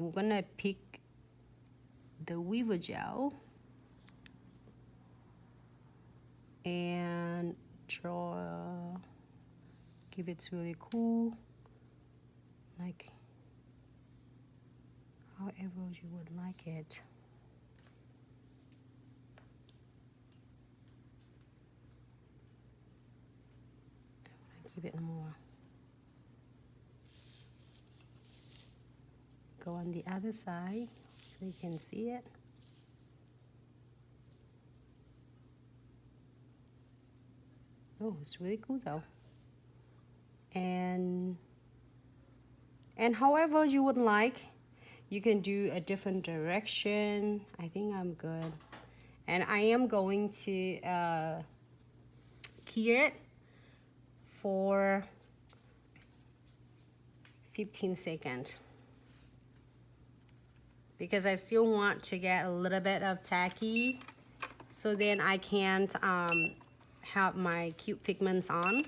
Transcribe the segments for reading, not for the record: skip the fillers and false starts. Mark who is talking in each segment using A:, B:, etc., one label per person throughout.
A: we're gonna pick the weaver gel and draw, give it really cool, like however you would like it. Give it more. Go on the other side so you can see it. Oh, it's really cool though. And however you would like, you can do a different direction. I think I'm good. And I am going to key it for 15 seconds. Because I still want to get a little bit of tacky, so then I can't have my cute pigments on.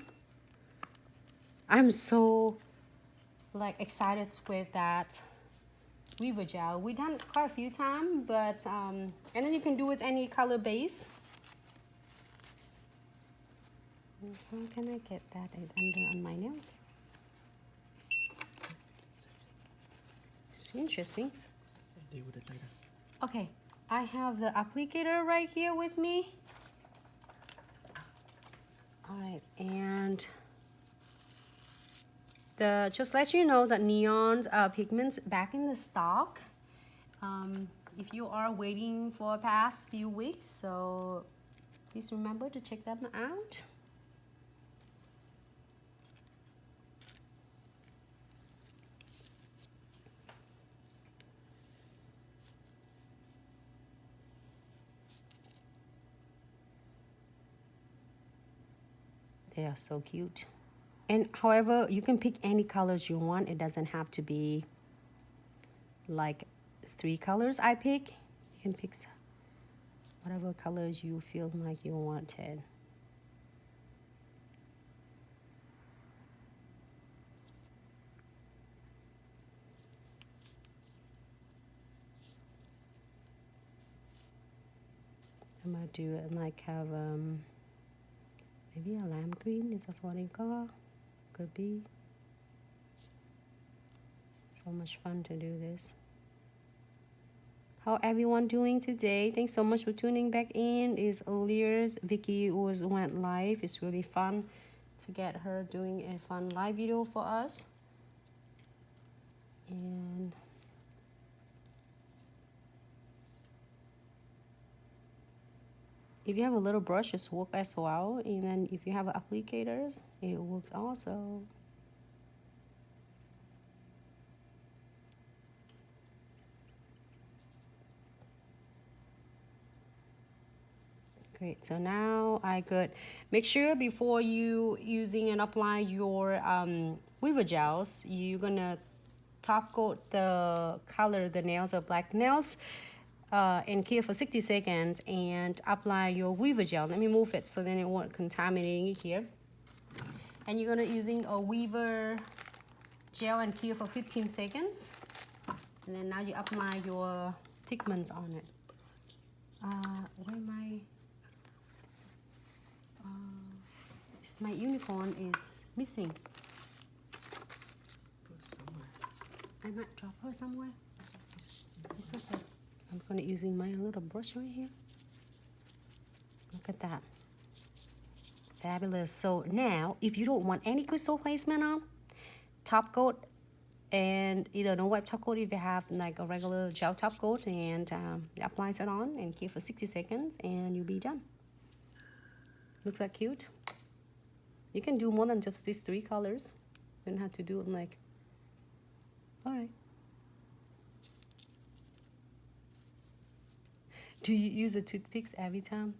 A: I'm so like excited with that weaver gel. We done it quite a few times, but and then you can do it any color base. How can I get that under on my nails? It's interesting. Okay, I have the applicator right here with me. All right, and just let you know that neon pigments back in the stock. If you are waiting for the past few weeks, so please remember to check them out. They are so cute. And however, you can pick any colors you want. It doesn't have to be like 3 colors I pick. You can pick whatever colors you feel like you wanted. I'm gonna do it like have maybe a lime green. Is that what it called? Could be. So much fun to do this. How everyone doing today? Thanks so much for tuning back in. Is earlier Vicky went live. It's really fun to get her doing a fun live video for us. And if you have a little brush, it's work as well. And then if you have applicators, it works also. Great, so now I could make sure before you using and apply your weaver gels, you're gonna top coat the color, the nails or black nails, and cure for 60 seconds and apply your weaver gel. Let me move it so then it won't contaminating it here. And you're gonna using a weaver gel and cure for 15 seconds. And then now you apply your pigments on it. Where my my unicorn is missing. I might drop her somewhere. It's okay. I'm gonna using my little brush right here. Look at that. Fabulous. So now, if you don't want any crystal placement on, top coat and either no wipe top coat if you have like a regular gel top coat, and apply it on and keep for 60 seconds and you'll be done. Looks that cute? You can do more than just these 3 colors. You don't have to do it like, all right. Do you use the toothpicks every time?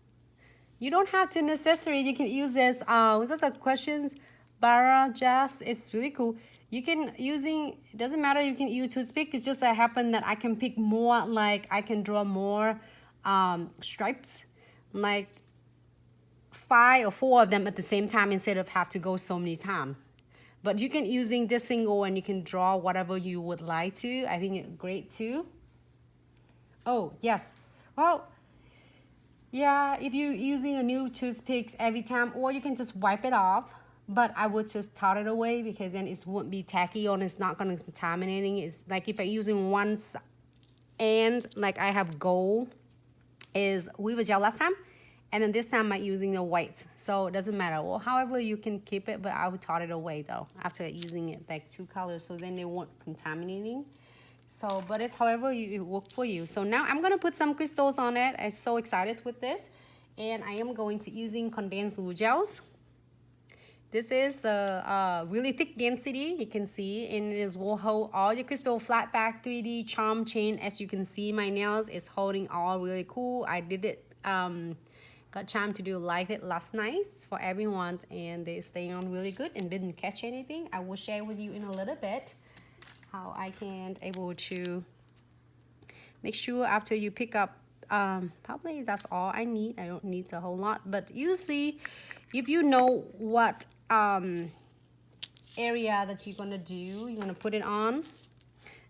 A: You don't have to necessarily. You can use this. Was that the questions? Bara Jazz. It's really cool. You can using. It doesn't matter. You can use toothpick. It's just that happen that I can pick more. Like I can draw more stripes. Like 5 or 4 of them at the same time instead of have to go so many times. But you can using this single and you can draw whatever you would like to. I think it's great too. Oh, yes. Well, yeah, if you're using a new toothpick every time, or you can just wipe it off. But I would just toss it away because then it won't be tacky and it's not going to contaminating. It's like if I'm using one and like I have gold is weaver gel last time. And then this time I'm using the white. So it doesn't matter. Well, however you can keep it, but I would toss it away though after using it like 2 colors. So then they won't contaminating. So, but it's however it work for you. So now I'm going to put some crystals on it. I'm so excited with this. And I am going to using condensed glue gels. This is a really thick density, you can see, and it will hold all your crystal flat back 3D charm chain. As you can see, my nails is holding all really cool. I did it, got time to do live it last night for everyone, and they stay on really good and didn't catch anything. I will share with you in a little bit how I can able to make sure after you pick up, probably that's all I need. I don't need a whole lot, but usually if you know what area that you're gonna do, you're gonna put it on,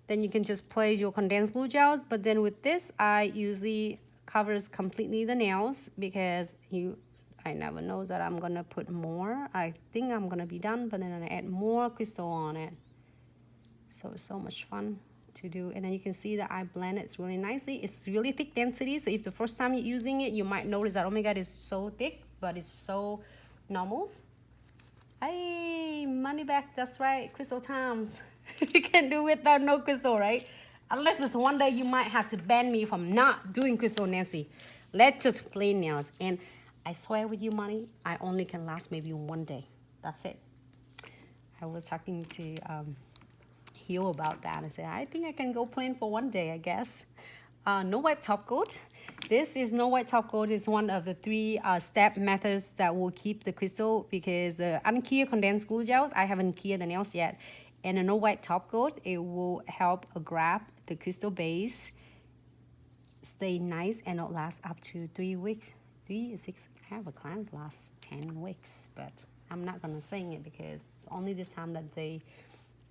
A: then you can just place your condensed glue gels. But then with this, I usually covers completely the nails because I never know that I'm gonna put more. I think I'm gonna be done, but then I add more crystal on it. So it's so much fun to do. And then you can see that I blend it really nicely. It's really thick density, so if the first time you're using it, you might notice that, oh my god, it's so thick, but it's so normal. Hey, money back, that's right, crystal times. You can't do without no crystal, right? Unless it's one day you might have to ban me from not doing crystal, Nancy. Let's just play nails. And I swear with you, money, I only can last maybe 1 day. That's it. I was talking to Hill about that. I said, I think I can go plain for 1 day, I guess. No wipe top coat. This is no wipe top coat is one of the 3 step methods that will keep the crystal, because the unclear condensed glue gels, I haven't cleared the nails yet. And a no wipe top coat, it will help grab the crystal base, stay nice, and it'll last up to 3 weeks. 3 6. I have a client last 10 weeks, but I'm not gonna say it because it's only this time that they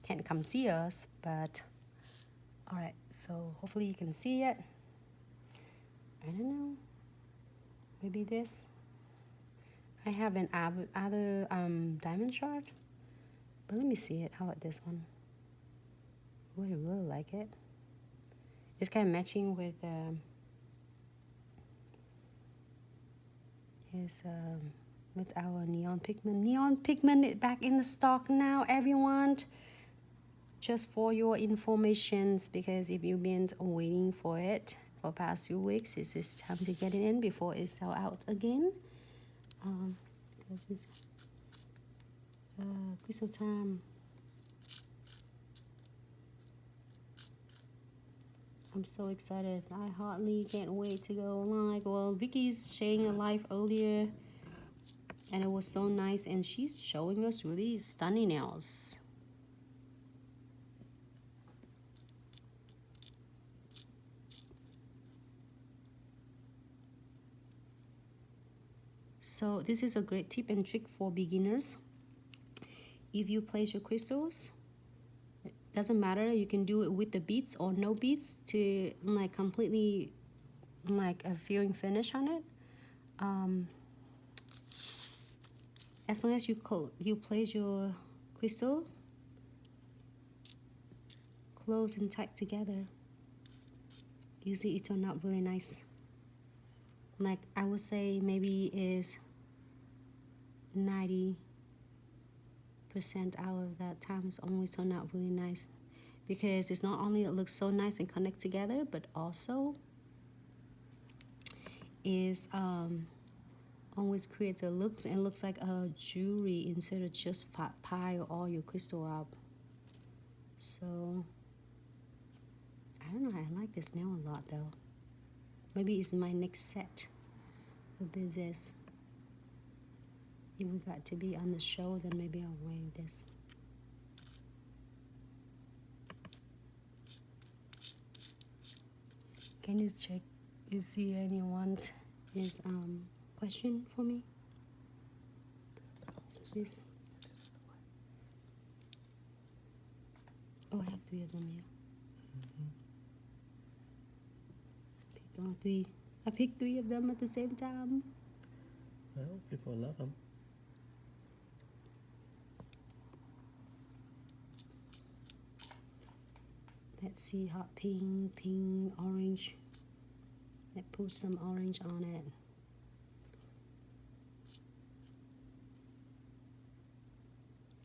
A: can't come see us. But all right, so hopefully you can see it. I don't know, maybe this. I have an other diamond shard, but let me see it. How about this one? Oh, I really like it. It's kind of matching with with our neon pigment. Neon pigment is back in the stock now, everyone. Just for your informations, because if you've been waiting for it for past 2 weeks, it's just time to get it in before it sell out again. Because it's crystal time. I'm so excited. I hardly can't wait to go live. Well, Vicky's sharing a live earlier, and it was so nice, and she's showing us really stunning nails. So this is a great tip and trick for beginners. If you place your crystals, it doesn't matter, you can do it with the beads or no beads to like completely like a feeling finish on it. As long as you place your crystal close and tight together, usually it turned out really nice. Like I would say maybe is 90% out of that time is always turned out really nice, because it's not only it looks so nice and connect together, but also is always creates a looks and looks like a jewelry instead of just pile all your crystal up. So I don't know, I like this nail a lot though. Maybe it's my next set will be this. If we got to be on the show, then maybe I'll wear this. Can you check, you see anyone's question for me? Please. Oh, I have 3 of them here. Pick all 3. I picked 3 of them at the same time.
B: Well, people love them.
A: Let's see, hot pink, pink, orange. Let's put some orange on it.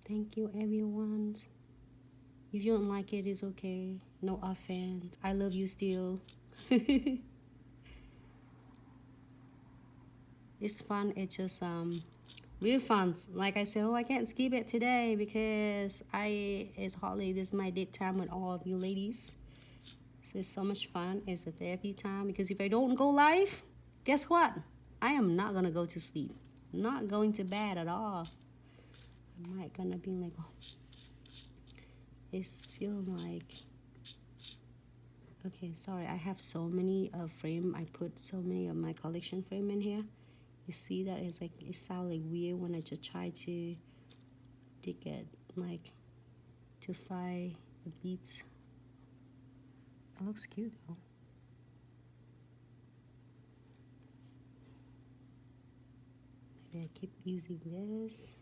A: Thank you, everyone. If you don't like it, it's okay. No offense. I love you still. It's fun. It's just really fun. Like I said, oh, I can't skip it today because it's holiday. This is my date time with all of you ladies. So it's so much fun. It's a therapy time because if I don't go live, guess what? I am not gonna go to sleep. Not going to bed at all. I might gonna be like, oh, it's feeling like. Okay, sorry. I have so many frame. I put so many of my collection frame in here. You see that it's like it sounds like weird when I just try to dig it, like to find the beads. It looks cute though. Maybe I keep using this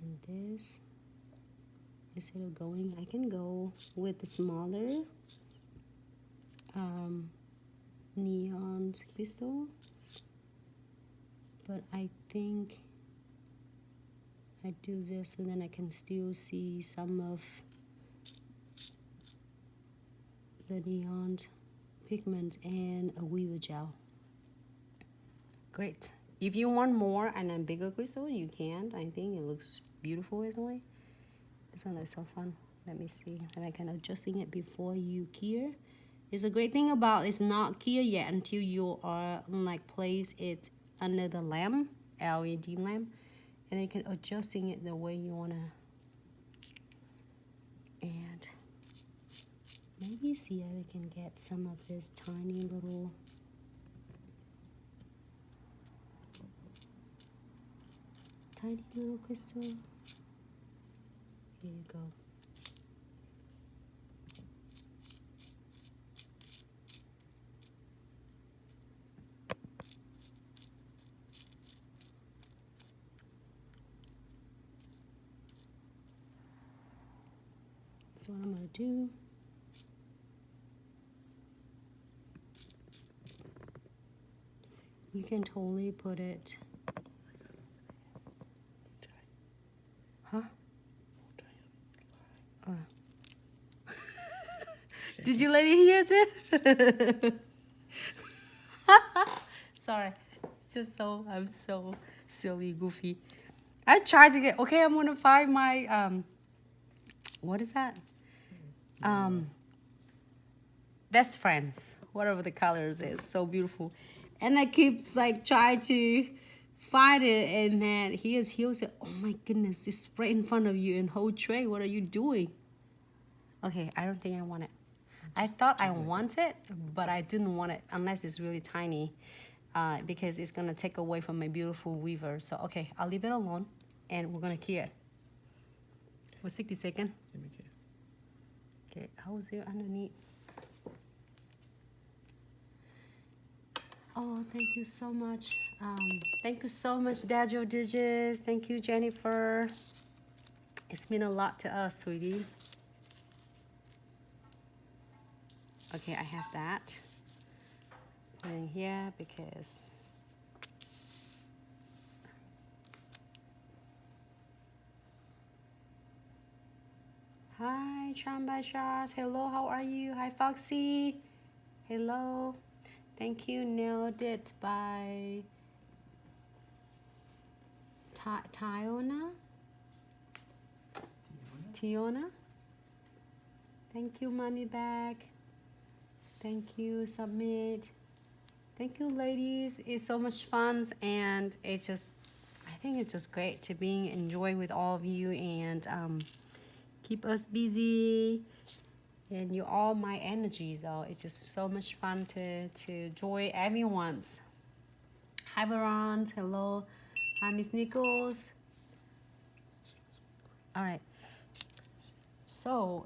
A: and this instead of going. I can go with the smaller neon crystal. But I think I do this so then I can still see some of the neon pigment and a weaver gel. Great. If you want more and a bigger crystal, you can. I think it looks beautiful as well. This one is so fun. Let me see. And I can adjusting it before you cure. It's a great thing about it's not cure yet until you are like place it under the lamp, LED lamp, and you can adjusting it the way you wanna. And maybe see if we can get some of this tiny little crystal. Here you go. That's what I'm gonna do. You can totally put it. Huh? Did you let it hear it? Sorry. It's just so, I'm so silly, goofy. I tried to get, okay, I'm gonna find my, what is that? Best friends, whatever the colors is, so beautiful. And I keep like trying to find it, and then he said, oh my goodness, this right in front of you in whole tray, what are you doing? Okay, I don't think I want it. I thought I want it, but I didn't want it unless it's really tiny, because it's gonna take away from my beautiful weaver. So okay, I'll leave it alone, and we're gonna key it. For 60 seconds. Okay, how is it underneath? Oh, thank you so much. Thank you so much, Dajo Digits. Thank you, Jennifer. It's meant a lot to us, sweetie. Okay, I have that. Put in here because hi, Chamba Charles. Hello, how are you? Hi, Foxy. Hello. Thank you. Nailed it by Tiona. Thank you, Money Bag. Thank you, Submit. Thank you, ladies. It's so much fun, and it's just, I think it's just great to be enjoy with all of you and keep us busy. And you all my energy, though. It's just so much fun to enjoy everyone's. Hi, Veron. Hello. Hi, Miss Nichols. All right.
C: So